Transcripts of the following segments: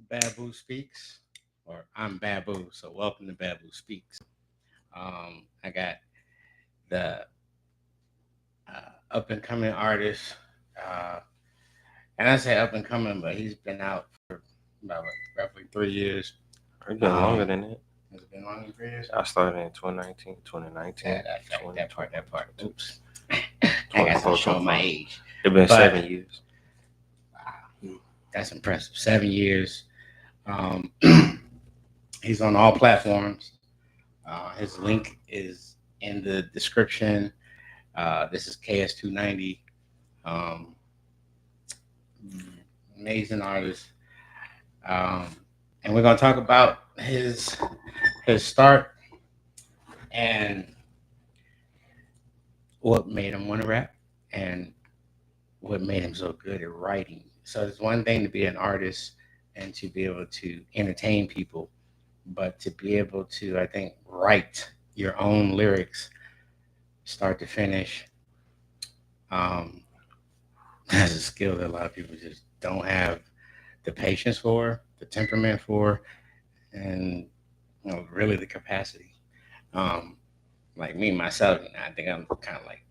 Babu Speaks, or I'm Babu. So welcome to Babu Speaks. I got the up and coming artist, uh, and I say up and coming, but he's been out for about roughly 3 years. It's been longer Um, than that. has it been longer than 3 years? I started in 2019, That part, that part. Oops, I got to 24, show my 25. age, It's been but 7 years. wow, that's impressive. 7 years. Um, he's on all platforms. His link is in the description. This is KS290. Um, Amazing artist. Um, and we're gonna talk about his start and what made him want to rap and what made him so good at writing. So it's one thing to be an artist and to be able to entertain people, but to be able to, I think, write your own lyrics, start to finish, um, that's a skill that a lot of people just don't have the patience for, the temperament for, and really the capacity. Um, like me myself, I think I'm kind of like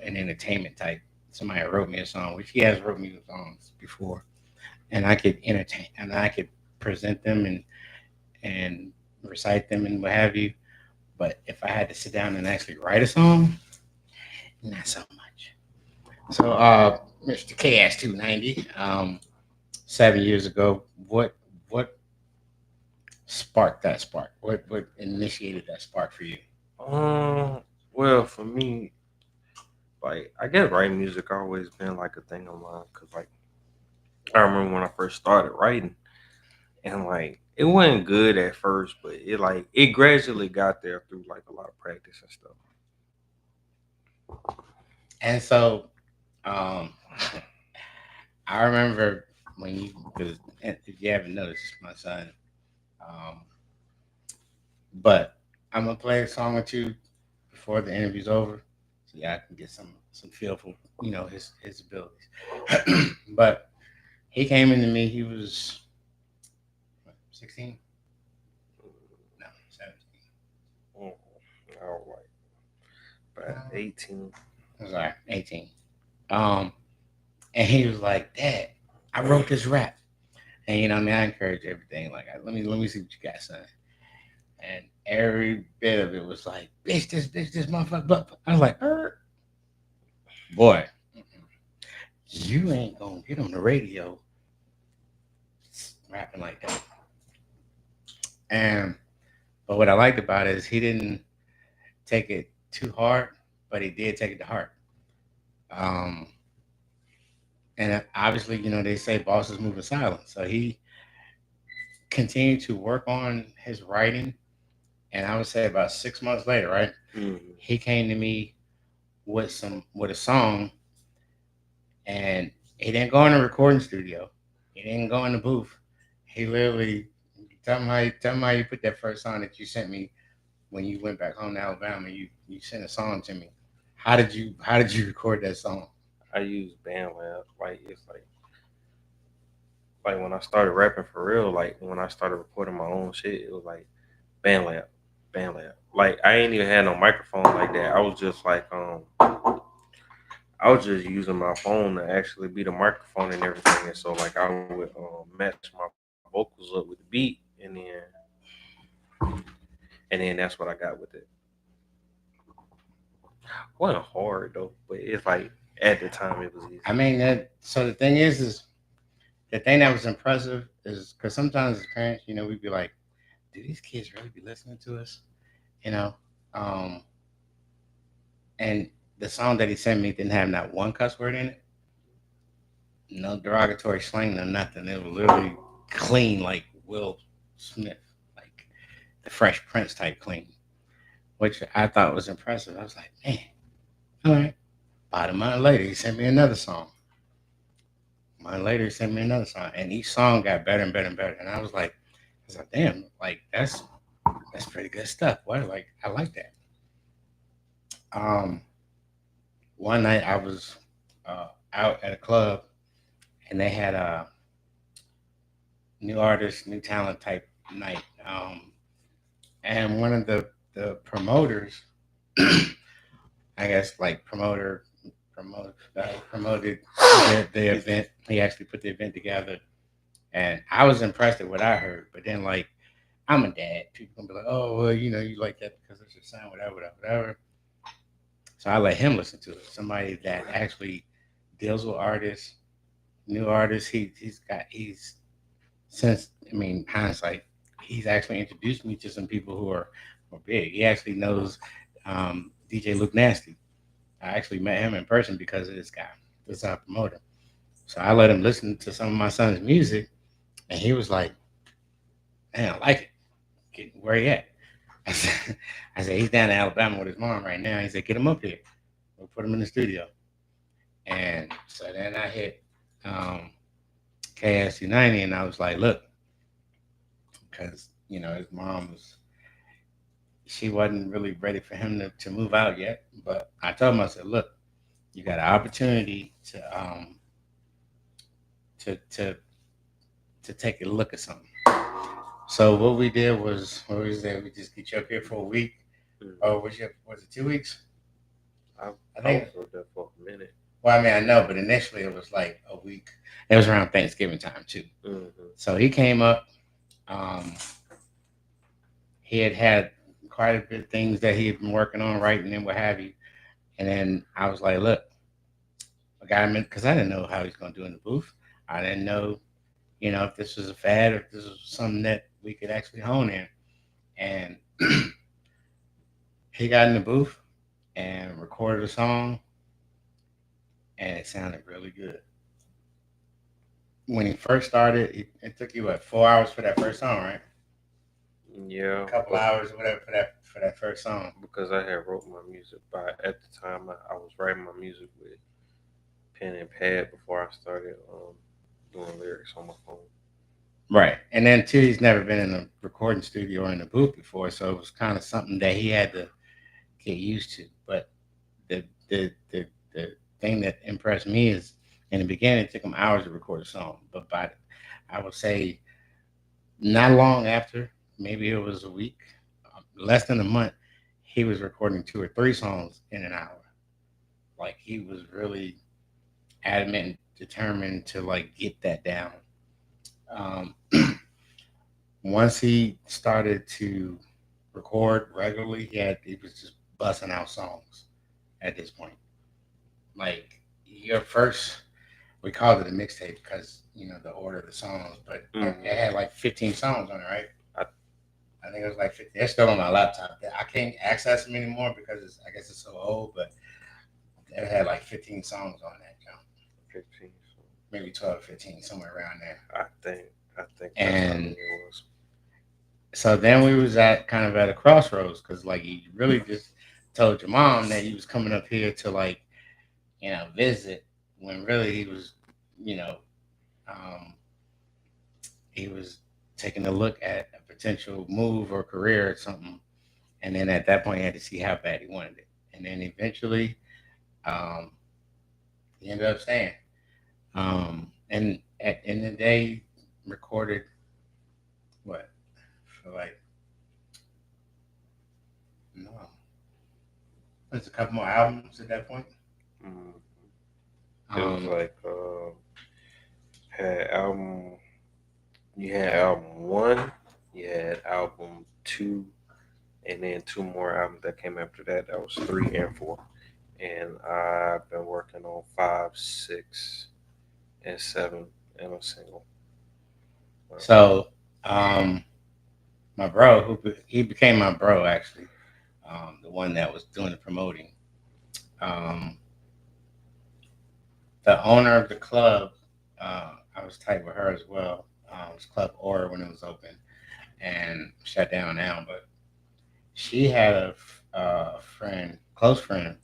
an entertainment type. Somebody wrote me a song, which he has wrote me songs before, and I could entertain and I could present them and recite them and what have you. But if I had to sit down and actually write a song, not so much. So, Mr. KS290, 7 years ago, what sparked that spark? What initiated that spark for you? Well, for me, I guess writing music always been like a thing of mine. Cause I remember when I first started writing, and it wasn't good at first, but it gradually got there through like a lot of practice and stuff. And so, um, I remember when you, because if you haven't noticed, it's my son. Um, but I'm gonna play a song or two before the interview's over, so yeah, I can get some feel for his abilities. But he came into me. He was 16, no 17. Mm, all right, but Uh, 18. I'm sorry, 18. Um, and he was like, "Dad, I wrote this rap." And what I mean, I encourage everything. Like, let me see what you got, son. And every bit of it was like, bitch, this motherfucker. I was like, boy, you ain't gonna get on the radio rapping like that. And but what I liked about it is he didn't take it too hard, but he did take it to heart. Um, and obviously, they say bosses move in silence. So he continued to work on his writing. And I would say about 6 months later, right, Mm-hmm. he came to me with a song, and he didn't go in the recording studio. He didn't go in the booth. He literally tell him how you put that first song that you sent me when you went back home to Alabama. You sent a song to me. How did you record that song? I use BandLab. It's like when I started rapping for real. Like when I started recording my own shit, it was like BandLab, BandLab. Like I ain't even had no microphone like that. I was just using my phone to actually be the microphone and everything. And so I would match my vocals up with the beat, and then that's what I got with it. Wasn't hard though, but it's like at the time it was easy. I mean, so the thing is the thing that was impressive is because sometimes as parents, we'd be like, do these kids really be listening to us? You know, um, and the song that he sent me didn't have not one cuss word in it, no derogatory slang, no nothing. It was literally clean, like Will Smith, like the Fresh Prince type clean, which I thought was impressive. I was like, man, all right. About a month later, he sent me another song. A month later, he sent me another song, and each song got better and better and better. And I was like, damn, like that's pretty good stuff. What, like, I like that. Um, one night I was out at a club, and they had new artist, new talent type night. And one of the promoters, I guess, like promoted the event. He actually put the event together, and I was impressed at what I heard. But then, like, I'm a dad. People gonna be like, "Oh, well, you like that because it's your son, whatever, whatever, whatever." So I let him listen to it. Somebody that actually deals with artists, new artists. He's since, I mean, hindsight, he's actually introduced me to some people who are big. He actually knows DJ Luke Nasty. I actually met him in person because of this guy, this promoter. So I let him listen to some of my son's music, and he was like, "Man, I like it. Where he at?" I said, I said, "He's down in Alabama with his mom right now." He said, "Get him up here. We'll put him in the studio." And so then I hit um, KS290, and I was like, "Look, because his mom was she wasn't really ready for him to move out yet. But I told him, I said, look, you got an opportunity to take a look at something. So what we did we just get you up here for a week. Mm-hmm. Oh, was it 2 weeks? I I I was think. up there for a minute. Well, I mean, I know, but initially it was like a week. It was around Thanksgiving time too. Mm-hmm. So he came up. Um, he had quite a bit of things that he had been working on, writing and what have you. And then I was like, look, I got him in because I didn't know how he's going to do in the booth. I didn't know, if this was a fad or if this was something that we could actually hone in. And he got in the booth and recorded a song, and it sounded really good. When he first started, it took you what 4 hours for that first song, right? A Yeah, couple but hours or whatever for that first song. because I had wrote my music by at the time I was writing my music with pen and pad before I started doing lyrics on my phone. Right. And then two, he's never been in a recording studio or in a booth before, so it was kind of something that he had to get used to. But the thing that impressed me is in the beginning it took him hours to record a song, but by I would say not long after, maybe it was a week, less than a month, he was recording two or three songs in an hour. Like he was really adamant and determined to like get that down. Um, Once he started to record regularly, he was just busting out songs at this point. Like your first, we called it a mixtape because the order of the songs, but it Mm-hmm. had like 15 songs on it, right? I I think it was like 50. They're still on my laptop. I can't access them anymore because I guess it's so old, but it had like 15 songs on that jump, 15. So maybe 12, 15, somewhere around there. I think I think that's how many And it was. so then we was at kind of at a crossroads because like he really just told your mom that he was coming up here to like visit when really you know um, he was taking a look at a potential move or career or something. And then at that point, he had to see how bad he wanted it. And then eventually, um, he ended up staying. And at the end of the day, recorded what for like no, there's a couple more albums at that point. Mm. It was Um, like had album you had album one, you had album two, and then two more albums that came after that. That was three and four. And I've been working on five, six, and seven, and a single. Well, so my bro, he became my bro actually, the one that was doing the promoting. Um, the owner of the club, I was tight with her as well. It was Club Aura when it was open and shut down now. But she had a friend, close friend,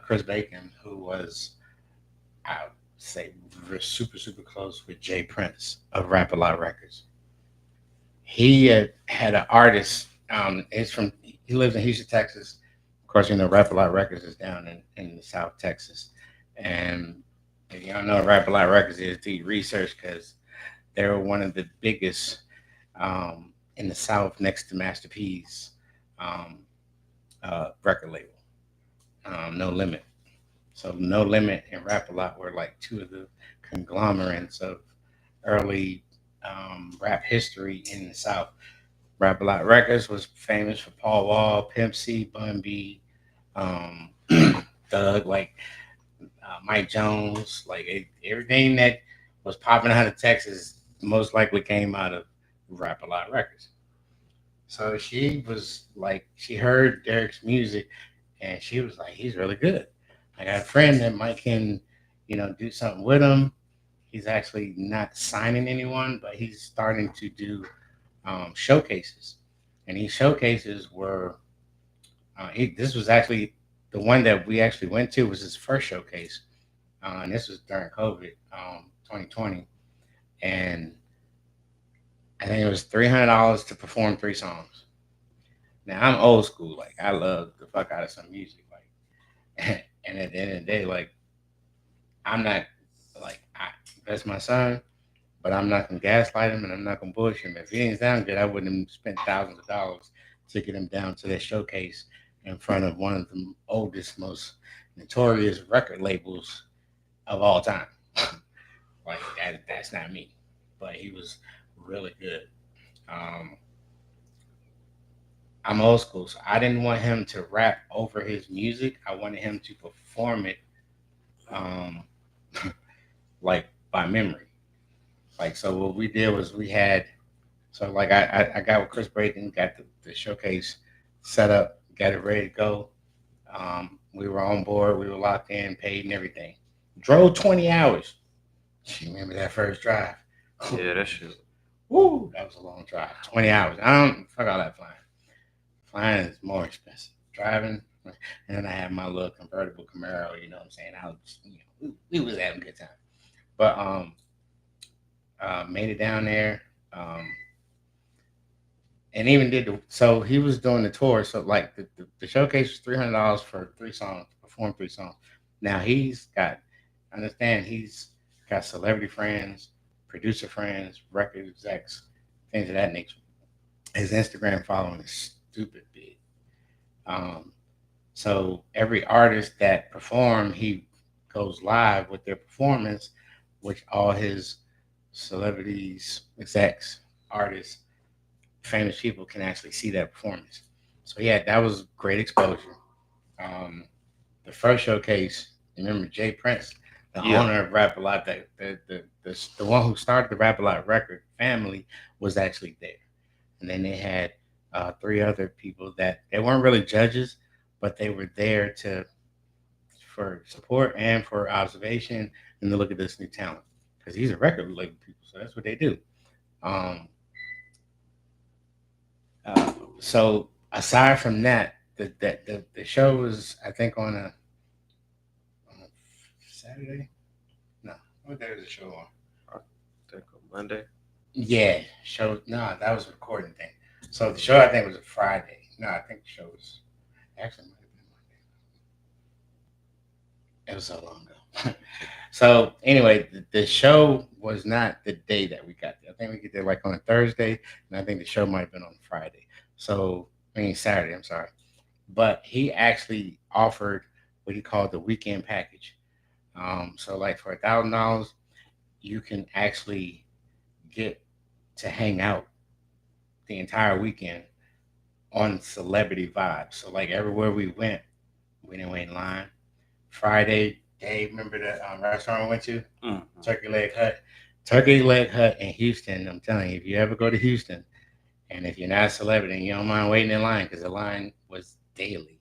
Chris Bacon, who was, I would say, super, super close with Jay Prince of Rap A Lot Records. He had an artist. He lives in Houston, Texas. Of course, Rap A Lot Records is down in South Texas. And if you don't know what Rap A Lot Records is, do your research because They were one of the biggest in the South next to Master P's um, record label, No Limit. So No Limit and Rap a Lot were like two of the conglomerates of early rap history in the South. Rap a Lot Records was famous for Paul Wall, Pimp C, Bun B, um, Thug, like Mike Jones, like everything that was popping out of Texas most likely came out of Rap a Lot Records. So she was like, she heard Derek's music and she was like, he's really good. I got a friend that might can, do something with him. He's actually not signing anyone, but he's starting to do showcases. And these showcases were, this was actually the one that we actually went to was his first showcase. And this was during COVID, 2020. And I think it was $300 to perform three songs. Now I'm old school. Like I love the fuck out of some music. Like, and at the end of the day, like I'm not that's my son, but I'm not gonna gaslight him and I'm not gonna bullshit him. If he didn't sound good, I wouldn't have spent thousands of dollars to get him down to that showcase in front of one of the oldest, most notorious record labels of all time. Like that's not me, but he was really good. Um, I'm old school, so I didn't want him to rap over his music. I wanted him to perform it um, like by memory. Like so, what we did was we had so like I got with Chris Brayton, got the showcase set up, got it ready to go. We were on board, we were locked in, paid and everything. Drove 20 hours. You remember that first drive? Yeah, that shit. Woo, that was a long drive. 20 hours. I don't fuck all that flying. Flying is more expensive. Driving, and then I had my little convertible Camaro. You know what I'm saying? I was, we was having a good time. But made it down there. And even did so he was doing the tour. So like the showcase was $300 for three songs, perform three songs. Now he's got, understand he's got celebrity friends, producer friends, record execs, things of that nature. His Instagram following is stupid big. Um, so every artist that perform, he goes live with their performance, which all his celebrities, execs, artists, famous people can actually see that performance. So yeah, that was great exposure. Um, the first showcase, remember Jay Prince, the Yeah, owner of Rap a Lot, the one who started the Rap a Lot record family was actually there. And then they had three other people that they weren't really judges, but they were there to for support and for observation and to look at this new talent because these are record label people, so that's what they do. Um, so aside from that, the show was I think on a Saturday. No, what day was the show on? I think on Monday. Yeah, show. No, that was a recording thing. So the show I think was a Friday. No, I think the show was actually it might have been Monday. It was so long ago. So anyway, the show was not the day that we got there. I think we get there like on a Thursday, and I think the show might have been on Friday. So I mean Saturday. I'm sorry, but he actually offered what he called the weekend package. So like for $1,000, you can actually get to hang out the entire weekend on celebrity vibes. So like everywhere we went, we didn't wait in line. Friday, Dave, remember the restaurant we went to? Mm-hmm. Turkey Leg Hut. Turkey Leg Hut in Houston. I'm telling you, if you ever go to Houston, and if you're not a celebrity and you don't mind waiting in line, because the line was daily.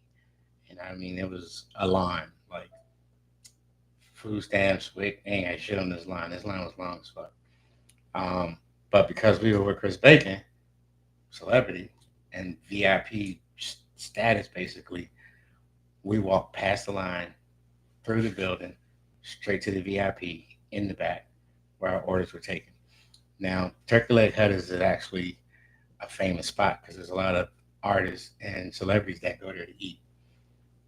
And I mean, it was a line. Like food stamps, WIC, ain't got shit on this line. This line was long as fuck. Um, but because we were with Chris Bacon, celebrity, and VIP status, basically, we walked past the line, through the building, straight to the VIP in the back where our orders were taken. Now, Turkey Leg Hut is actually a famous spot because there's a lot of artists and celebrities that go there to eat.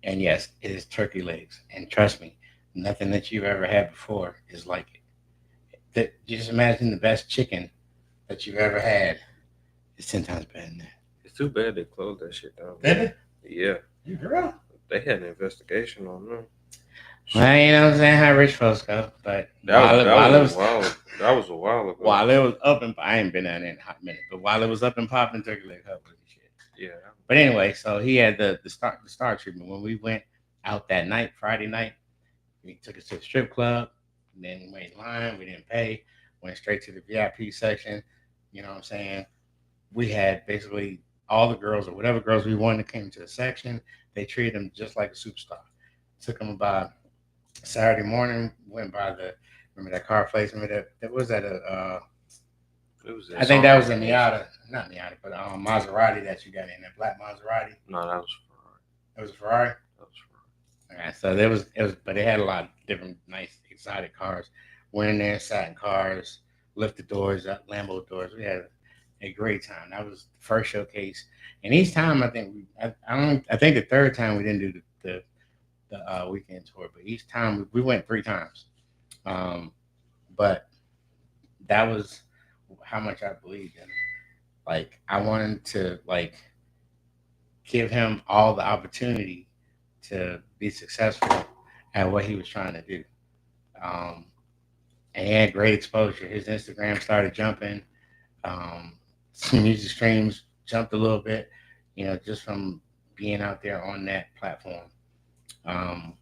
And yes, it is turkey legs. And trust me, nothing that you've ever had before is like it. that just imagine the best chicken that you've ever had is 10 times better than that. It's too bad they closed that shit down. Did it? Yeah, You real? they had an investigation on them. Well, you know what I'm saying? How rich folks go. But That was a while. That was a while ago. while it was up and I ain't been down there in a hot minute, but while it was up and popping, Turkey Leg Hut was the shit. Yeah. But anyway, so he had the star treatment when we went out that night, Friday night. He took us to the strip club, and then we waited in line. We didn't pay. Went straight to the VIP section. You know what I'm saying? We had basically all the girls or whatever girls we wanted came to the section. They treated them just like a superstar. Took them about Saturday morning. Went by the remember that car place. Remember that was at a. It was I that think that song. was a Miata, not Miata, but Maserati that you got in that black Maserati. No, that was Ferrari. It was a Ferrari. That was Ferrari. Alright, so it was, but they had a lot of different nice exotic cars. Went in there, sat in cars, lifted doors up, Lambo doors. We had a great time. That was the first showcase, and each time I think I don't, I think the third time we didn't do the weekend tour, but each time we went 3 times. Um, but that was how much I believed in. It. Like I wanted to give him all the opportunity to be successful at what he was trying to do. Um, and he had great exposure. His Instagram started jumping. Um, some music streams jumped a little bit, just from being out there on that platform. Um,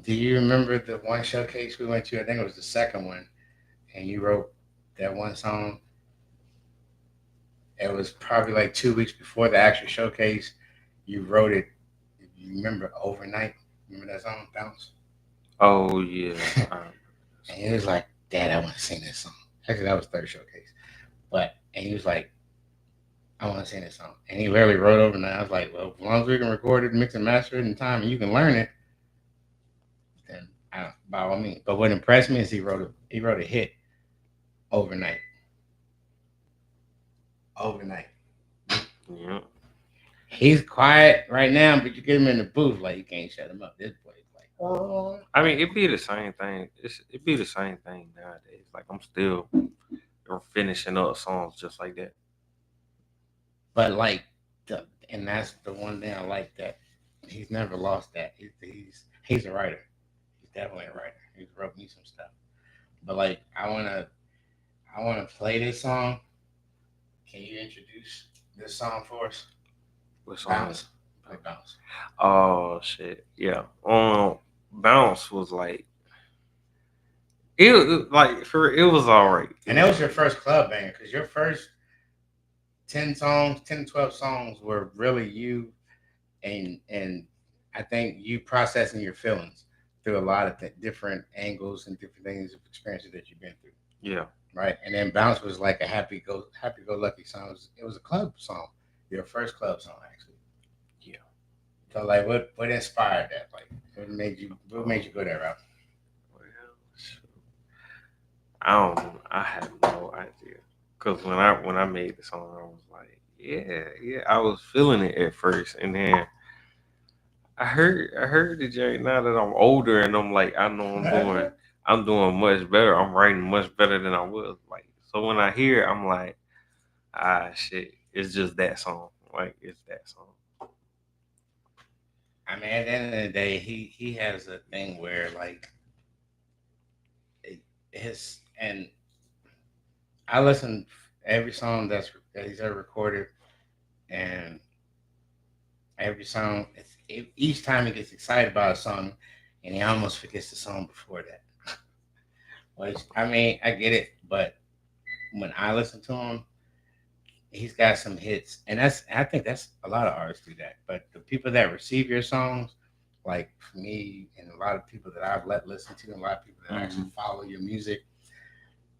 do you remember the one showcase we went to? I think it was the second one, and you wrote that one song. It was probably like 2 weeks before the actual showcase. You wrote it. You remember overnight? Remember that song, Bounce? Oh yeah. And he was like, "Dad, I want to sing this song." Actually, that was third showcase. But and he was like, "I want to sing this song." And he literally wrote overnight. I was like, "Well, as long as we can record it, mix and master it in time, and you can learn it, then by all means." But what impressed me is he wrote a hit overnight. Overnight. Yeah. He's quiet right now, but you get him in the booth, like you can't shut him up. This boy is like, oh. I mean, it'd be the same thing. It'd be the same thing nowadays. Like I'm still finishing up songs just like that. But like and that's the one thing I like that he's never lost that. He's a writer. He's definitely a writer. He's wrote me some stuff. But like I wanna play this song. Can you introduce this song for us? What song? Bounce. Play Bounce. Oh shit. Yeah. Bounce was like it was alright. And that was your first club banger, because your first 10 to 12 songs were really you, and I think you processing your feelings through a lot of different angles and different things of experiences that you've been through, Yeah. right? And then Bounce was like a happy go lucky song. It was a club song, your first club song actually. Yeah. So like, what inspired that? Like, what made you go that route? Well, shoot. I don't. I have no idea. Cause when I made the song, I was like, yeah, yeah. I was feeling it at first, and then I heard the joint now that I'm older, and I'm like, I know I'm doing much better. I'm writing much better than I was. Like, so when I hear it, I'm like, shit, it's just that song. Like, it's that song. I mean, at the end of the day, he has a thing where like it, his and I listen every song that he's ever recorded, and every song, each time he gets excited about a song, and he almost forgets the song before that. Which I mean, I get it, but when I listen to him, he's got some hits, and I think that's a lot of artists do that. But the people that receive your songs, like for me, and a lot of people that I've let listen to, and a lot of people that actually Hmm. follow your music,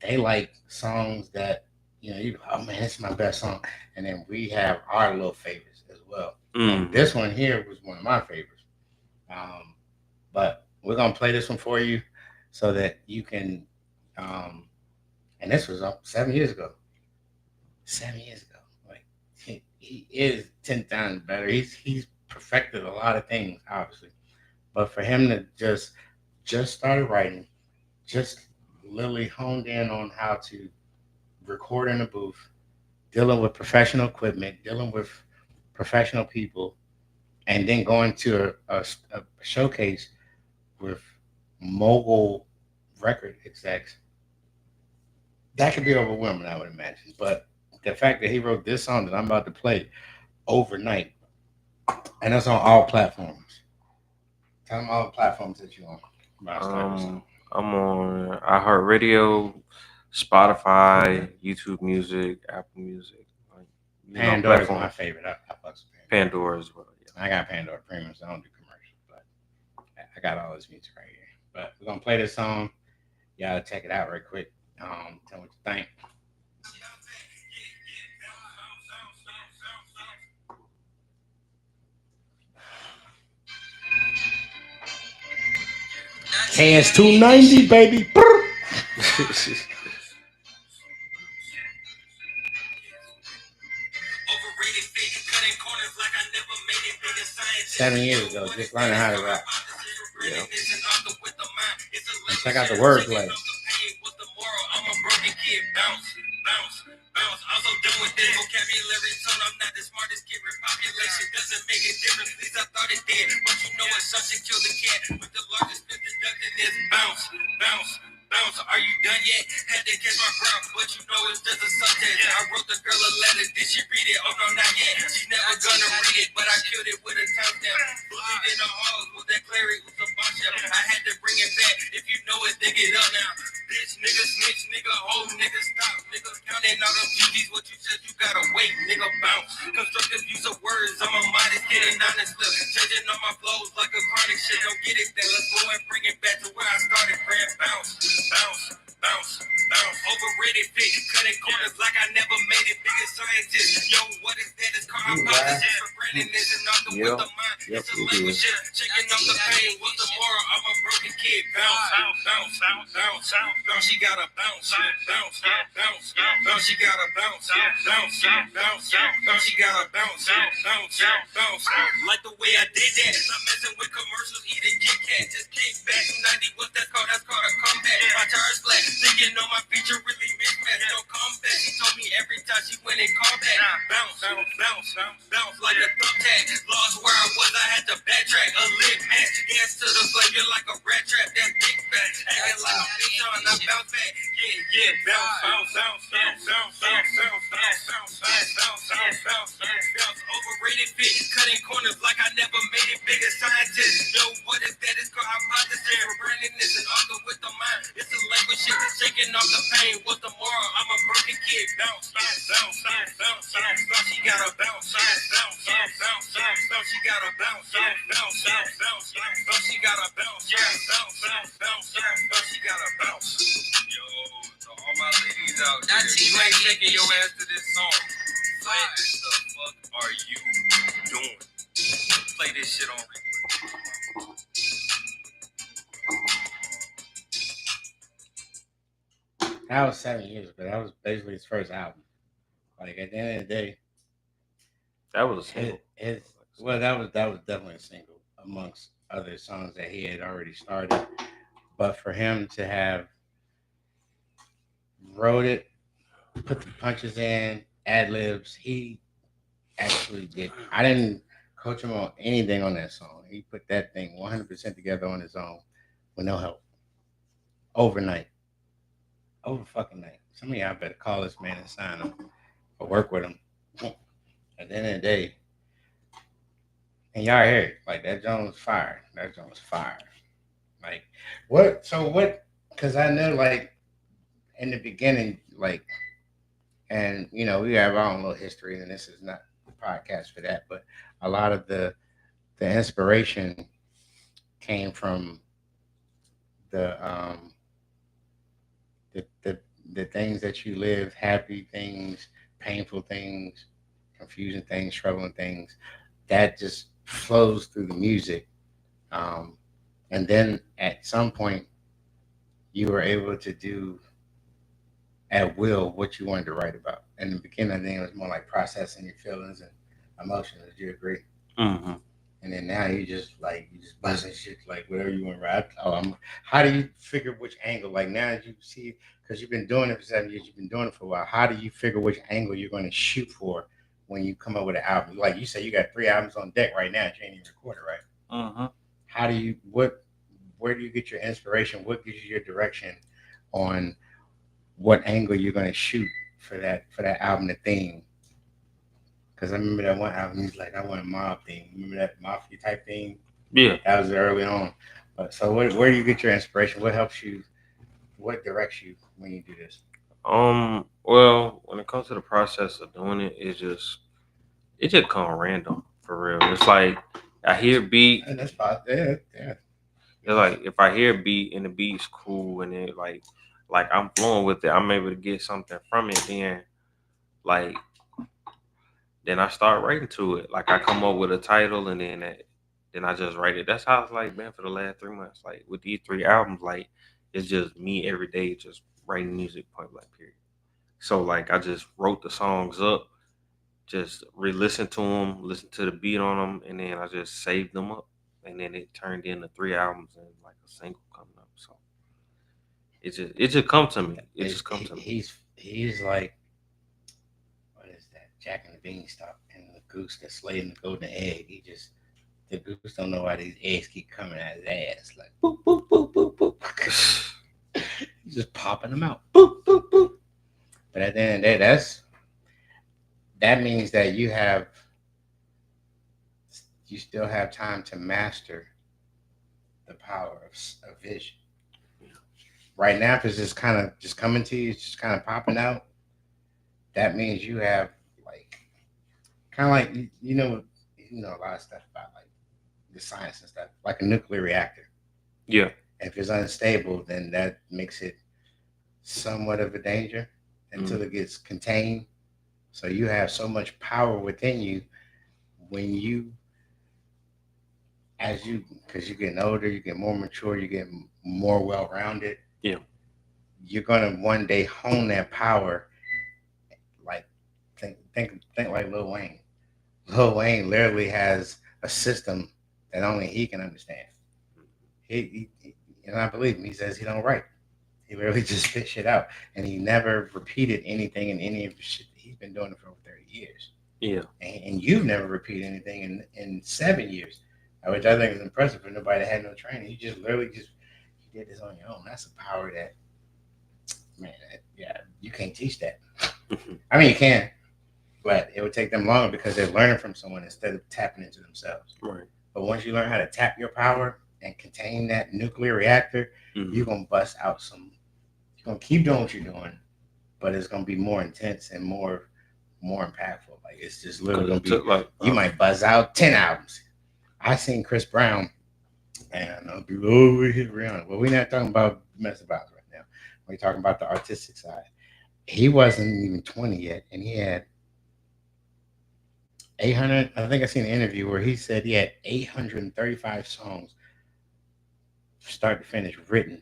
they like songs that oh man, this is my best song. And then we have our little favorites as well. And Hmm. this one here was one of my favorites. Um, but we're gonna play this one for you so that you can. Um, and this was up 7 years ago. 7 years ago, like he is 10 times better. He's perfected a lot of things, obviously. But for him to just started writing, just literally honed in on how to record in a booth, dealing with professional equipment, dealing with professional people, and then going to a showcase with mogul record execs, that could be overwhelming, I would imagine. But the fact that he wrote this song that I'm about to play overnight, and that's on all platforms. Tell them all the platforms that you're on. About to start this song. I'm on iHeartRadio, Spotify, YouTube Music, Apple Music, like Pandora is my platforms. favorite. I fucks with Pandora. Pandora as well. Yeah. I got Pandora Premium, so I don't do commercials, but I got all this music right here. But we're gonna play this song. Y'all check it out right quick. Tell me what you think. KS290, baby. 7 years ago, just learning how to rap. Yeah. And check out the wordplay. Yeah. Yep. It is. That was 7 years ago. That was basically his first album. Like at the end of the day, That was a his, single. his well, that was definitely a single amongst other songs that he had already started. But for him to have wrote it, put the punches in, ad libs, he actually did. I didn't coach him on anything on that song. He put that thing 100% together on his own with no help overnight. Over fucking night. Some of y'all better call this man and sign him or work with him. At the end of the day, and y'all hear it, like that Jones fire. That Jones fire. Like what? So what? Because I know, like in the beginning, like, and we have our own little history, and this is not the podcast for that, but a lot of the inspiration came from the the the the things that you live, happy things, painful things, confusing things, troubling things. That just flows through the music. Um, and then at some point, you were able to do at will what you wanted to write about. In the beginning, I think it was more like processing your feelings and emotions. Would you agree? Hmm. and then now you just buzzing shit like whatever you want to rap. How do you figure which angle? Like now you see, because you've been doing it for 7 years, you've been doing it for a while. How do you figure which angle you're going to shoot for when you come up with an album? Like you say, you got 3 albums on deck right now. You ain't even recorded, right? Mm-hmm. How do you what? Where do you get your inspiration? What gives you your direction on what angle you're going to shoot for that album, the theme? Because I remember that one album, he's like, I want a mob theme. Remember that mafia type theme? Yeah. That was early on. But so where do you get your inspiration? What helps you? What directs you when you do this? Well, when it comes to the process of doing it, it just come random for real. It's like I hear beat. And that's fine. Yeah, yeah. It's like if I hear beat and the beat's cool and it like I'm flowing with it, I'm able to get something from it. Like then I start writing to it. Like I come up with a title and then I just write it. That's how it's like been for the last 3 months. Like with these 3 albums, like it's just me every day just writing music point blank period. So like I just wrote the songs up, just re-listen to them, listen to the beat on them, and then I just saved them up, and then it turned into 3 albums and like a single coming up. So it just come to me. It just come to me. He's like, what is that? Jack and the Beanstalk and the goose that's laying the golden egg. The goose don't know why these eggs keep coming at his ass. Like boop boop boop boop boop. He's just popping them out. Boop boop boop. But at the end of the day, that means that you still have time to master the power of vision. Right now, if it's just kind of just coming to you, it's just kind of popping out. That means you have like kind of like you know a lot of stuff about like the science and stuff, like a nuclear reactor. Yeah. If it's unstable, then that makes it somewhat of a danger Mm. until it gets contained. So you have so much power within you when you, as you, because you're getting older, you get more mature, you get more well rounded. Yeah. You're gonna one day hone that power. Like think like Lil Wayne. Lil Wayne literally has a system that only he can understand. And I believe him. He says he don't write. He literally just spit shit out, and he never repeated anything in any of the shit that he's been doing it for over 30 years. Yeah. And you've never repeated anything in 7 years, which I think is impressive for nobody that had no training. You just literally just you did this on your own. That's a power that man, yeah, you can't teach that. I mean, you can, but it would take them longer because they're learning from someone instead of tapping into themselves. Right. But once you learn how to tap your power and contain that nuclear reactor, you're gonna bust out some. You're gonna keep doing what you're doing, but it's gonna be more intense and more impactful. Like it's just literally gonna It be. took like You might buzz out 10 albums. I seen Chris Brown, and I'll be over here Rihanna. Well, we're not talking about mess about right now. We're talking about the artistic side. He wasn't even 20 yet, and he had 800. I think I seen an interview where he said he had 835 songs, start to finish, written.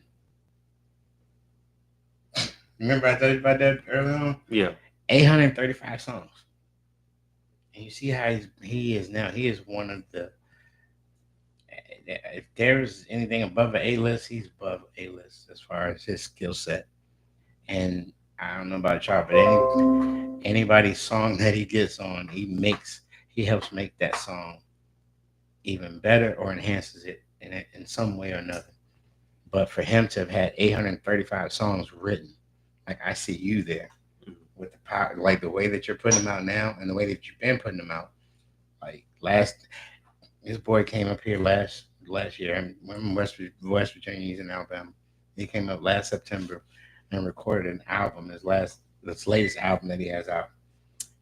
Remember I told you about that earlier on? yeah. 835 songs. And you see how he is now. He is one of the. If there's anything above an A list, he's above A list as far as his skill set. And I don't know about y'all, but anybody's song that he gets on, he helps make that song even better or enhances it in some way or another. But for him to have had 835 songs written, like I see you there with the power, like the way that you're putting them out now and the way that you've been putting them out. Like this boy came up here last year. I'm in West Virginia. He's in Alabama. He came up last September and recorded an album. This latest album that he has out.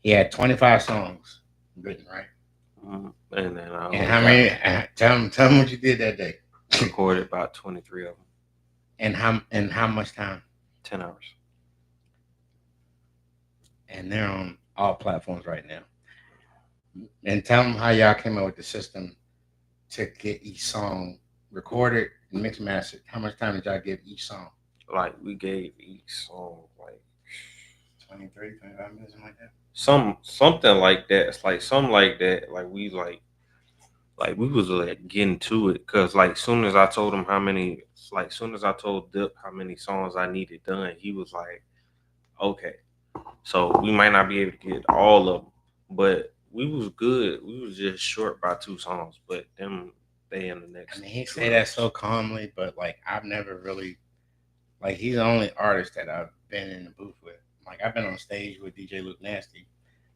He had 25 songs written, right? And then I And only how got many? Tell him what you did that day. recorded about 23 of them. And how much time? 10 hours. And they're on all platforms right now. And tell them how y'all came up with the system to get each song recorded and mixed mastered. How much time did y'all give each song? Like we gave each song like 23, 25 minutes, something like that. something like that. It's like something like that. Like we like like we was like getting to it because like soon as I told him how many, like soon as I told Dip how many songs I needed done, he was like, okay. So we might not be able to get all of them, but we was good. We was just short by 2 songs, but them they in the I next mean, he two say that hours. so calmly, but like I've never really like he's the only artist that I've been in the booth with. Like I've been on stage with DJ Luke Nasty.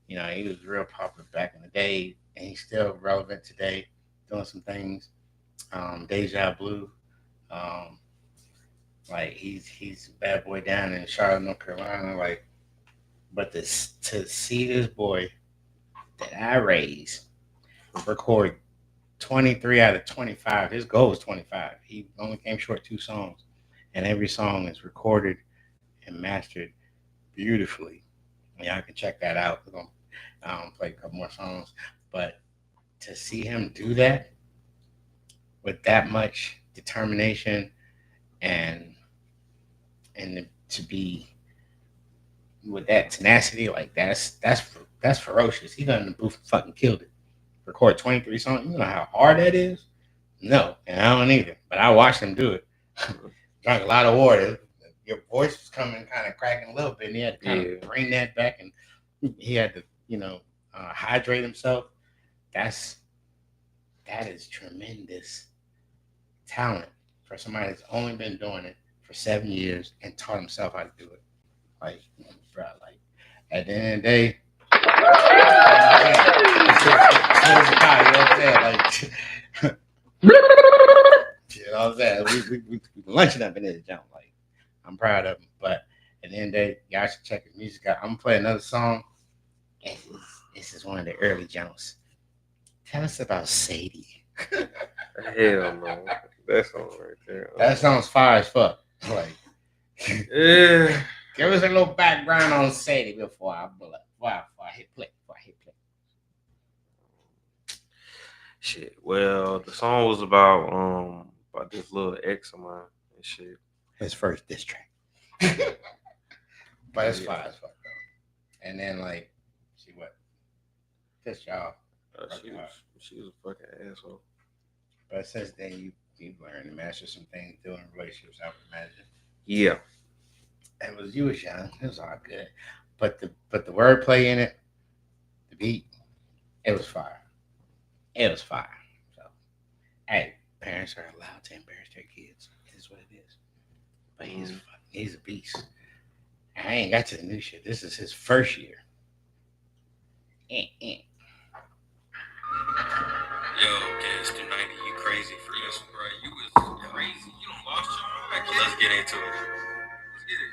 You know, he was real popular back in the day, and he's still relevant today, doing some things. Deja Blue, um, like he's a bad boy down in Charlotte, North Carolina. Like, but this to see this boy that I raised record 23 out of 25. His goal was 25. He only came short 2 songs, and every song is recorded and mastered beautifully. Y'all can check that out. We're gonna play a couple more songs, but to see him do that with that much determination and to be with that tenacity, like that's ferocious. He got in the booth and fucking killed it. Record 23 songs. You know how hard that is? No, and I don't either. But I watched him do it. Drank a lot of water. Your voice was coming kind of cracking a little bit, and he had to kind Yeah, of bring that back, and he had to, hydrate himself. That's that is tremendous talent for somebody that's only been doing it for 7 years and taught himself how to do it. Like, bro, like at the end of the day, you know what I'm saying? Like, you know what I'm saying? We lunching up in this jump. Like, I'm proud of him. But at the end of the day, y'all should check his music out. I'm gonna play another song. This is one of the early jumps. Tell us about Sadie. hell no, that song right there. That sounds fire as fuck. Like, Yeah, give us a little background on Sadie before I hit play. Before I hit play. shit. Well, the song was about this little ex of mine and shit. His first diss track. But it's Yeah, fire as fuck though. And then like, see what pissed y'all. Broke your heart. she was a fucking asshole. But since then you've learned to master some things doing relationships, I would imagine. Yeah, It was you was young. It was all good. But the wordplay in it, the beat, it was fire. It was fire. So hey, parents are allowed to embarrass their kids. It is what it is. But mm, he's a beast. I ain't got to the new shit. This is his first year. Eh, eh. Yo, Gas 290, you crazy for this, bro. You was crazy. You don't lost your mind. Let's get into it. Let's get it.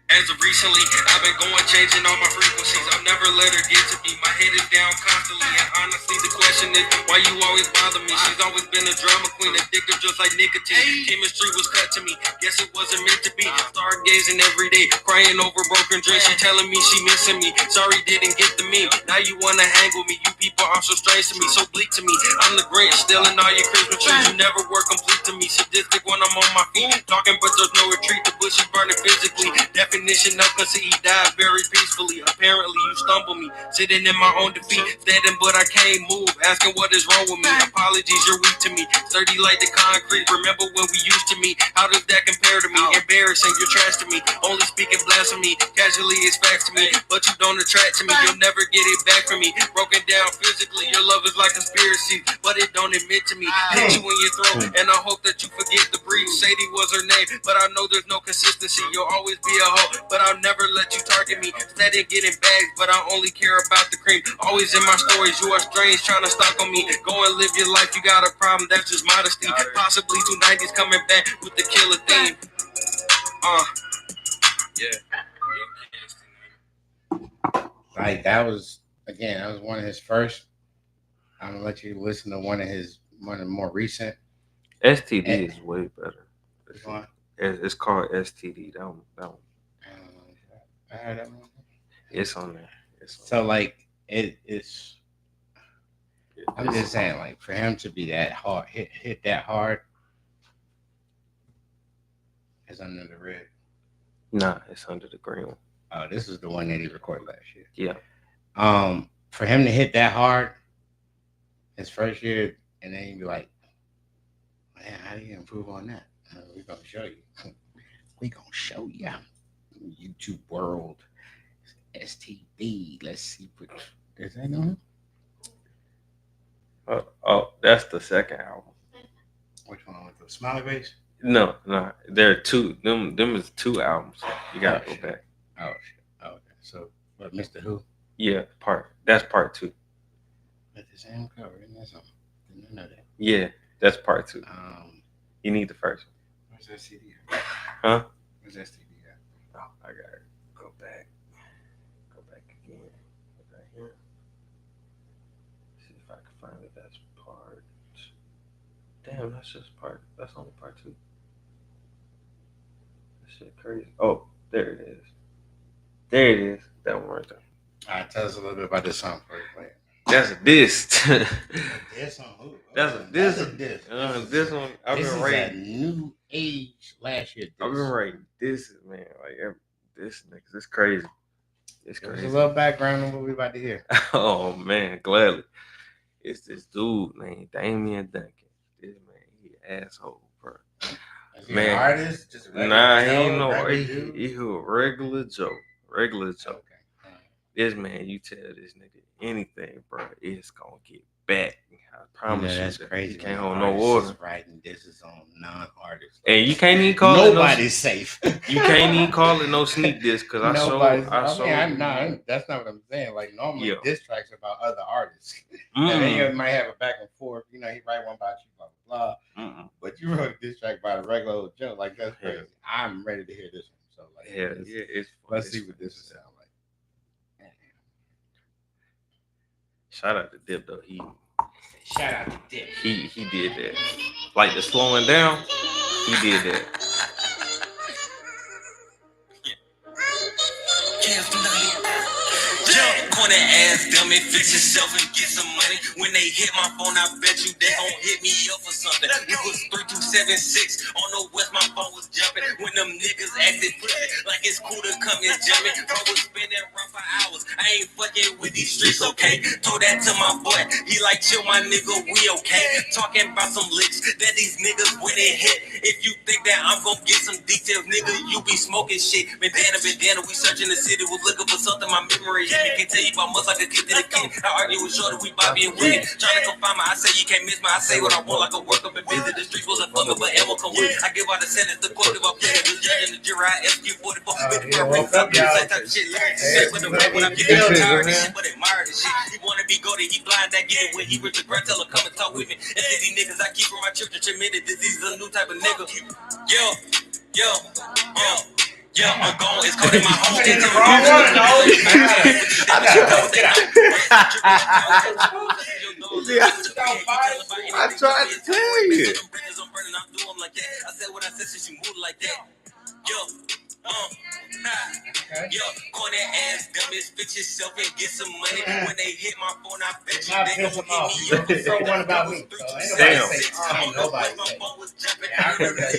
As of recently, I've been going changing all my frequencies. I've never let her get to me. My head is down constantly. And honestly, the question is, why you always bother me? She's always been a drama queen, addictive just like nicotine. Chemistry was cut to me. Guess it wasn't meant to be. Stargazing every day, crying over broken dreams. She telling me she missing me. Sorry, didn't get the meme. Now you wanna hang with me. You people are so strange to me, so bleak to me. I'm the Grinch, stealing all your Christmas trees. You never were complete to me. Sadistic when I'm on my feet. Talking, but there's no retreat. The bush is burning physically. Definition of conceit, he died very peacefully. Apparently, you stumble me, sitting in my own defeat. Standing, but I can't move. Asking what is wrong with me. Apologies, you're weak to me. Sturdy like the concrete. Remember when we used to meet? How does that compare to me? Embarrassing, you're trash to me. Only speaking blasphemy. Casually it's facts to me, but you don't attract to me. You'll never get it back from me. Broken down physically. Your love is like conspiracy, but it don't admit to me. Hit you in your throat, and I hope that you forget the breeze. Sadie was her name, but I know there's no consistency. You'll always be a hoe, but I'll never let you target me. Steady getting bags, but I only care about the cream. Always in my stories, you are strange, trying to stalk on me. Go and live your life, you got a problem, that's just modesty. Possibly 290s coming back with the killer theme. Yeah. Like that was again, that was one of his first. I'm gonna let you listen to one of the more recent. STD Eh, is way better. Which one? It's called STD. That one. I don't know. I heard that one. It's on there. It's on So like it's. there. I'm just saying, like for him to be that hard, hit that hard, is under the red. Nah, it's under the green one. Oh, this is the one that he recorded last year. Yeah. For him to hit that hard his first year, and then you'd be like, man, how do you improve on that? We're gonna show you. We gonna show you. YouTube world, STD. Let's see what is that on? Oh, that's the second album. Which one with the smiley face? No, no, there are two. Them is two albums. You gotta go Shit. back. Oh shit. Oh, okay. So, but Mr. Who? Yeah, that's part two. With the same cover, isn't that something? Didn't know that. Yeah, that's part two. Um, You need the first one. where's that CD at? Huh? Where's that CD at? Oh, I gotta go back. Go back again. Go back here. See if I can find it. That's part. Damn, that's just part. That's only part two. That shit crazy. Oh, there it is. There it is. That one right there. All right, tell us a little bit about this song for you. Play it. That's a diss. This song, who? That's a diss. This. This one, I've This been is writing. a new age last year. I've been writing this, man. Like this niggas, it's crazy. It's There's crazy. a little background on what we about to hear. Oh man, gladly. It's this dude named Damian Duncan. This man, he asshole, bro. Is he Man. an artist? Just a regular Nah, he Joe, ain't no. regular He dude? a regular Joe. Regular Joe. Okay. All right. This man, you tell this nigga anything, bro, it's gonna get back. I promise you. That's that. crazy. You can't when hold no artists water. is writing this is on non-artists. And you can't even call it Nobody's safe. You can't even call it no sneak diss because I Nobody's. That's not what I'm saying. Like normally, Yeah. diss tracks are about other artists. Mm. And then you might have a back and forth. You know, he write one about you, blah blah blah. Mm-mm. But you wrote a diss track by a regular old Joe. Like that's Yeah. crazy. I'm ready to hear this one. So like, Yeah, it's let's it's- see what this will sound like. Shout out to Dip though. Shout out to Dick. He did that. Like the slowing down, he did that. Corner ass dummy, fix yourself and get some money. When they hit my phone, I bet you they gon' hit me up for something. It was 3276 on the west, my phone was jumping. When them niggas acted pussy, like it's cool to come and jump it. Bro was spending run for hours. I ain't fucking with these streets, okay? Told that to my boy. He like, chill, my nigga, we okay? Talking about some licks that these niggas went and hit. If you think that I'm gon' get some details, nigga, you be smoking shit. Bandana, we searching the city, was looking for something. My memory hit me. Can't tell you about much like a kid to the kid. I argue with Shorty, we Bobby and Willie. Trying to come find me, I say you can't miss me. I say what I want, like a work up and visit. The streets wasn't fucking, but ammo come with. I give out the sentence, the court if I play the judge in the jury. I SQ44, with the rings up, same type of shit. Lyrics, but the rap when I get it, tired of shit, but admire the shit. He wanna be goated, he blind, that get it when he rich the grand, tell her come and talk with me. And these niggas I keep from my children, tremendous disease, a new type of nigga. Yo. Yeah, I'm gone. It's cold in my home. Get I tried to tell you. I said what I said since you moved like that. Yo, corner ass dummies, fix yourself and get some money. When they hit my phone, I bet you they gon' hit me up. So one about me. So ain't nobody say, nobody say. I remember that.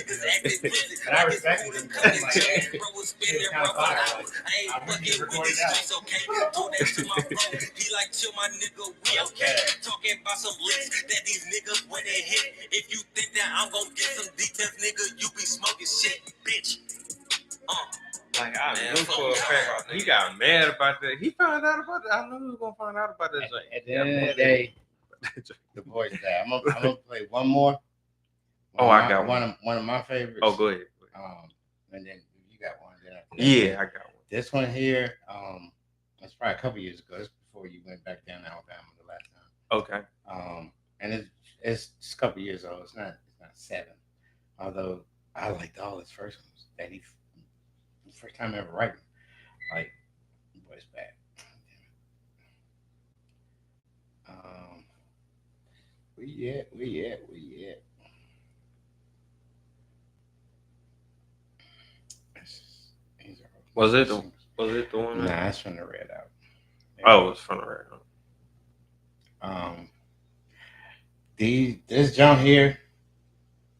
And I respect it. Bro was spinning rough for hours. I ain't fucking with these streets, okay? Told that to my bro. He like, chill, my nigga, we okay? Talking about some licks that these niggas when they hit. If you think that I'm gon' get some details, nigga, you be smoking shit, bitch. Like I knew for a fact he got mad about that. He found out about that. I knew he was gonna find out about that. At the end of the day, the boys die. I'm gonna play one more. I got one of my favorites. Oh, go ahead. And then you got one. Then I got one. This one here, it's probably a couple years ago. It's before you went back down to Alabama the last time. Okay. And it's a couple years old. It's not 7. Although I liked all his first ones that he. First time ever writing, like, boy's back. We at. Was it the one? Nah, it's from the Red Out. Oh, it's from the Red Out. This John here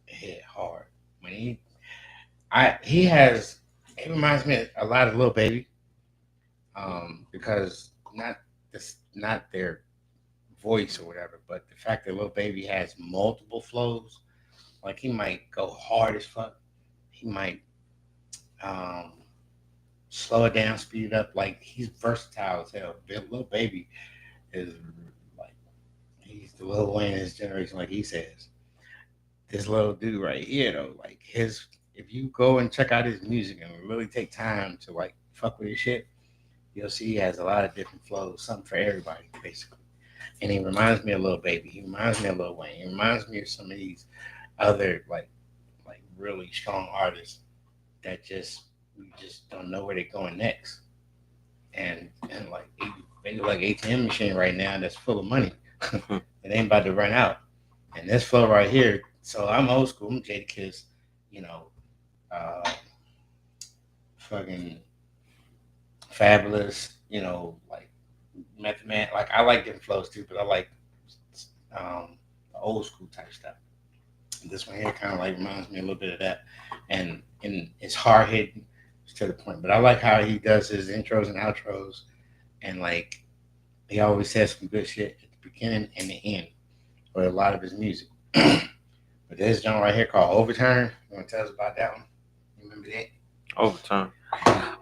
hit hard when he has. It reminds me a lot of Lil Baby, because not their voice or whatever. But the fact that Lil Baby has multiple flows, like he might go hard as fuck. He might um, slow it down, speed it up. Like he's versatile as hell. Lil Baby is like he's the Lil Wayne of his generation, like he says. This little dude right here though, like his if you go and check out his music and really take time to like fuck with his shit, you'll see he has a lot of different flows, something for everybody, basically. And he reminds me of Lil Baby. He reminds me of Lil Wayne. He reminds me of some of these other like really strong artists that just we just don't know where they're going next. And like maybe like ATM machine right now that's full of money. It ain't about to run out. And this flow right here, so I'm old school, I'm Jadakiss, you know, uh, fucking fabulous, like Method Man. Like I like different flows too, but I like the old school type stuff. And this one here kind of like reminds me a little bit of that, and it's hard hitting to the point. But I like how he does his intros and outros, and like he always says some good shit at the beginning and the end, or a lot of his music. But this joint right here called Overturn. You want to tell us about that one? You remember that? Overtime.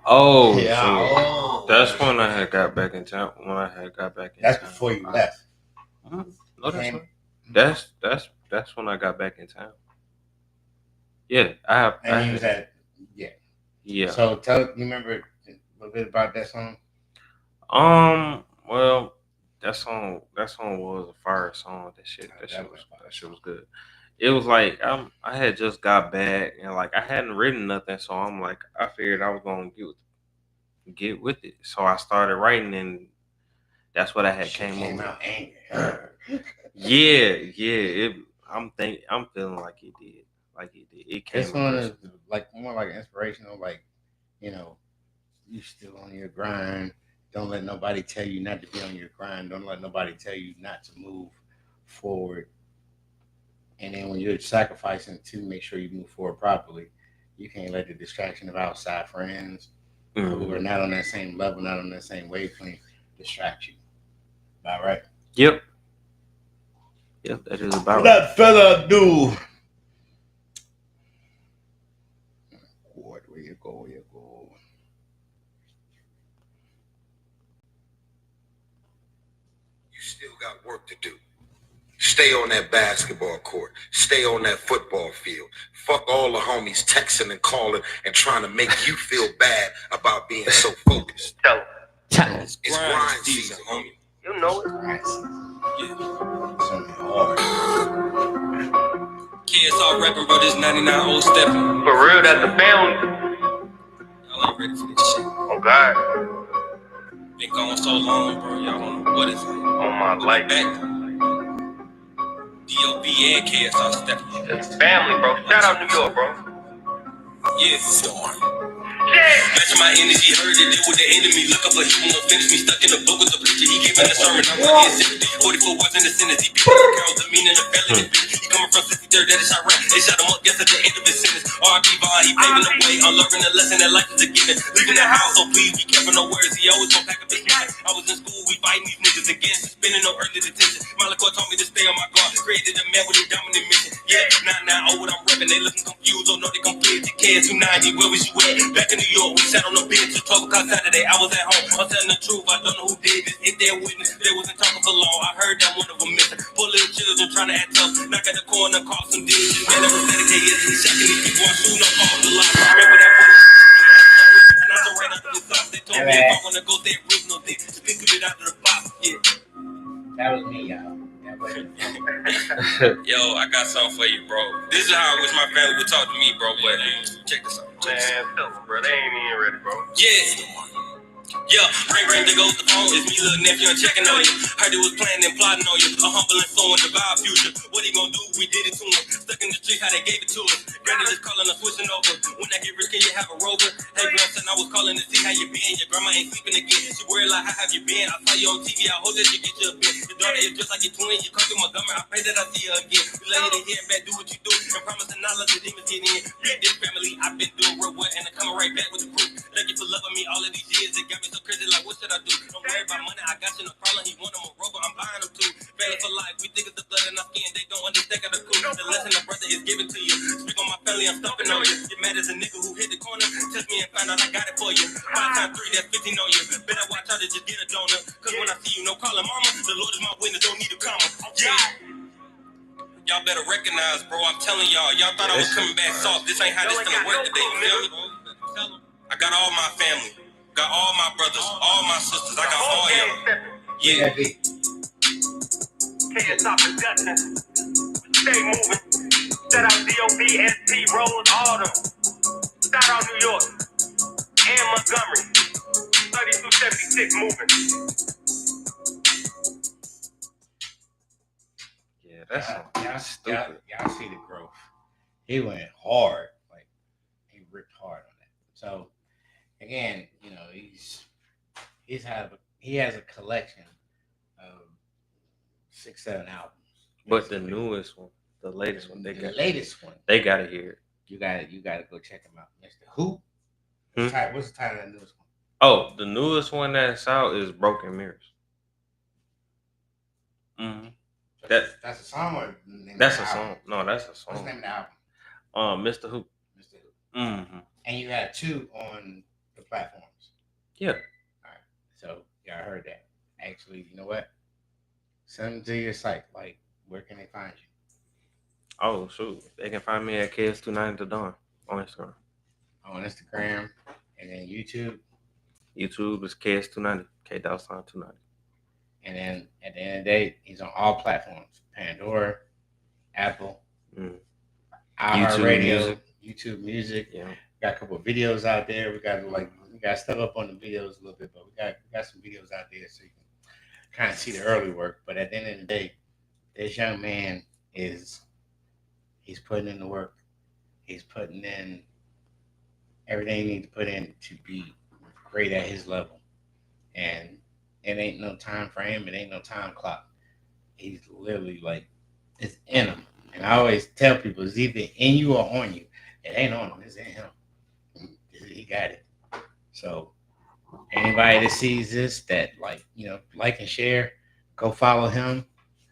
Oh, Yeah. so that's when I had got back in town. When I had got back in That's town. before you left. No, that's Came- not. That's when I got back in town. Yeah, I have. And he was at Yeah. So you remember a little bit about that song? Well, that song was a fire song. That shit was good. It was like I had just got back and like I hadn't written nothing, so I'm like I figured I was gonna get with it. So I started writing, and that's what I had She came up out angry. with. Yeah. I'm feeling like it did. Like it did. It came This one is aggressive. like more like inspirational, like, you know, you still on your grind. Don't let nobody tell you not to be on your grind. Don't let nobody tell you not to move forward. And then when you're sacrificing to make sure you move forward properly, you can't let the distraction of outside friends who are not on that same level, not on that same wavelength, distract you. All right. Yep, that is about right. Without further ado, where you go, where you go. You still got work to do. Stay on that basketball court. Stay on that football field. Fuck all the homies texting and calling and trying to make you feel bad about being so focused. Tell 'em. It's grind season, homie. You know it. Something hard. KSR rapping, bro. This 99 old stepping. For real, that's the family. Y'all ain't ready for this shit. Oh God, Been gone so long, bro. Y'all don't know what it's like. on my life. Back. D.O.B. and KSR stepping. It's family, bro. Shout out New York, bro. Yeah. Matching my energy, heard it, deal with the enemy. Look up a hit, won't finish me. Stuck in the book with the preacher. He gave in the sermon. I want his sympathy. 44 was in the sentence. He beat the carols, the meaning of felony. He coming from 63rd, that is shot right. They shot him up, guess at the end of his sentence. R.I.P. Vaughn, he paving the way. I'm learning the lesson that life is a given. Leaving the house, so please be careful, no words. He always gon' pack up his gun. I was in school, we fighting these niggas again. Suspending no early detention. Malachor told me to stay on my guard. Created a man with a dominant mission. Yeah, now, oh, what I'm repping. They looking confused, don't know they complete. The KS290, where was you at? Back in New York, we sat on the bench till 12 o'clock Saturday. I was at home. I'm telling the truth. I don't know who did this. If they're witness, they wasn't talking for long. I heard that one of them missing. Poor little children trying to act tough. Knock at the corner, call some digits. Man, that was dedicated. Shocking these people. I'm shooting up all the line. Remember that one? And I don't right out of the socks. They told me if I want to go, they original thing. Just put it out of the box. Yeah. That was me, y'all. That wasn't Yo, I got something for you, bro. This is how I wish my family would talk to me, bro. But check this out. Man, tell them, bro. They ain't even ready, bro. Yeah. Yeah, ring, there goes the phone. It's me, little nephew, I'm checking on you. Heard it was planning and plotting on you. A humble and sowing the vibe future. What he gonna do? We did it to him. Stuck in the street, how they gave it to us. Granny is calling us, switching over. When I get rich, can you have a rover? Hey, grandson, I was calling to see how you been. Your grandma ain't sleeping again. She worried like, how have you been? I saw you on TV. I hope that you get your bin. Your daughter is just like your twin. You come to my gummer. I pray that I see her again. We lay you to hear back, do what you do. And promise to not let the demons get in. Read this family, I've been doing real well. And I'm coming right back with the proof. Thank you for loving me all of these years. It got me so crazy, like, what should I do? Don't worry about money, I got you, no problem. He want him a robot, I'm buying him too. like we think of the blood in our skin. They don't understand the cool. The lesson the brother is giving to you. Speak on my family, I'm stumping on you. Get mad as a nigga who hit the corner. Touch me and find out I got it for you. 5 times 3, that's 15 on you. Better watch out to just get a donor. Cause when I see you, no calling mama. The Lord is my witness, don't need a comma. Yeah. Y'all better recognize, bro. I'm telling y'all. Y'all thought I was coming back soft. This ain't how this gonna work today. You feel me? I got all my family. Got all my brothers. All my sisters. I got all y'all. Yeah. Can't stop production. Stay moving. Shout out DOB, SP, Rose, all them. Shout out New York. And Montgomery. 3276 moving. Yeah, that's stupid. Y'all see the growth. He went hard, like he ripped hard on that. So again, you know, he has a collection of 6-7 albums. But the newest one, the latest one, the they latest one, they gotta hear it. you gotta go check him out, Mr. Who? Hmm? What's the title of that newest one? Oh, the newest one that's out is Broken Mirrors. Mm-hmm. That's a song or the name That's of a the song. album? No, that's a What's song. the name of the album? Mr. Who. Mr. Who. Mm-hmm. And you had 2 on the platforms. Yeah. All right. So y'all heard that. Actually, you know what? Send them to your site. Like, where can they find you? Oh shoot, they can find me at KS29 to Dawn on Instagram. On Instagram and then YouTube. YouTube is KS290, K.290. And then at the end of the day, he's on all platforms: Pandora, Apple, iHeartRadio, YouTube Music. Yeah. Got a couple of videos out there. We got stuff up on the videos a little bit, but we got some videos out there so you can kind of see the early work. But at the end of the day, this young man he's putting in the work. He's putting in everything he needs to put in to be great at his level. And it ain't no time frame. It ain't no time clock. He's literally like, it's in him. And I always tell people, it's either in you or on you. It ain't on him. It's in him. He got it. So anybody that sees this that like and share, go follow him.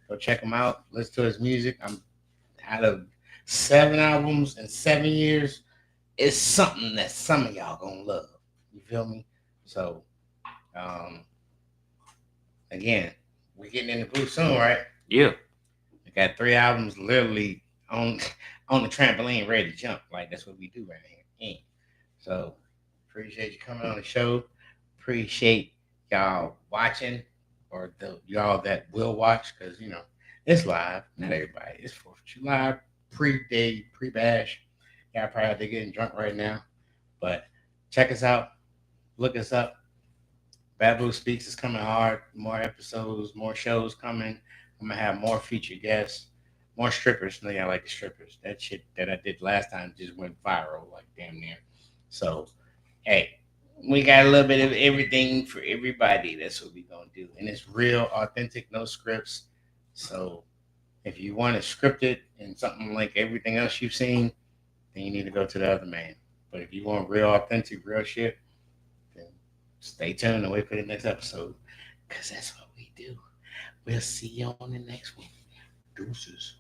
Go check him out. Listen to his music. I'm out of 7 albums in 7 years. It's something that some of y'all gonna love. You feel me? So again, we're getting in the booth soon, right? Yeah. We got 3 albums literally on the trampoline ready to jump. Like, that's what we do right here. So appreciate you coming on the show. Appreciate y'all watching, or y'all that will watch, because it's live. Not everybody. It's 4th of July pre-day, pre-bash. Y'all probably out there getting drunk right now. But check us out. Look us up. Babu Speaks is coming hard. More episodes, more shows coming. I'm gonna have more featured guests, more strippers. No, y'all like the strippers. That shit that I did last time just went viral, like damn near. So, hey, we got a little bit of everything for everybody. That's what we gonna do, and it's real, authentic, no scripts. So, if you want it scripted and something like everything else you've seen, then you need to go to the other man. But if you want real, authentic, real shit, then stay tuned and wait for the next episode, because that's what we do. We'll see you on the next one. Deuces.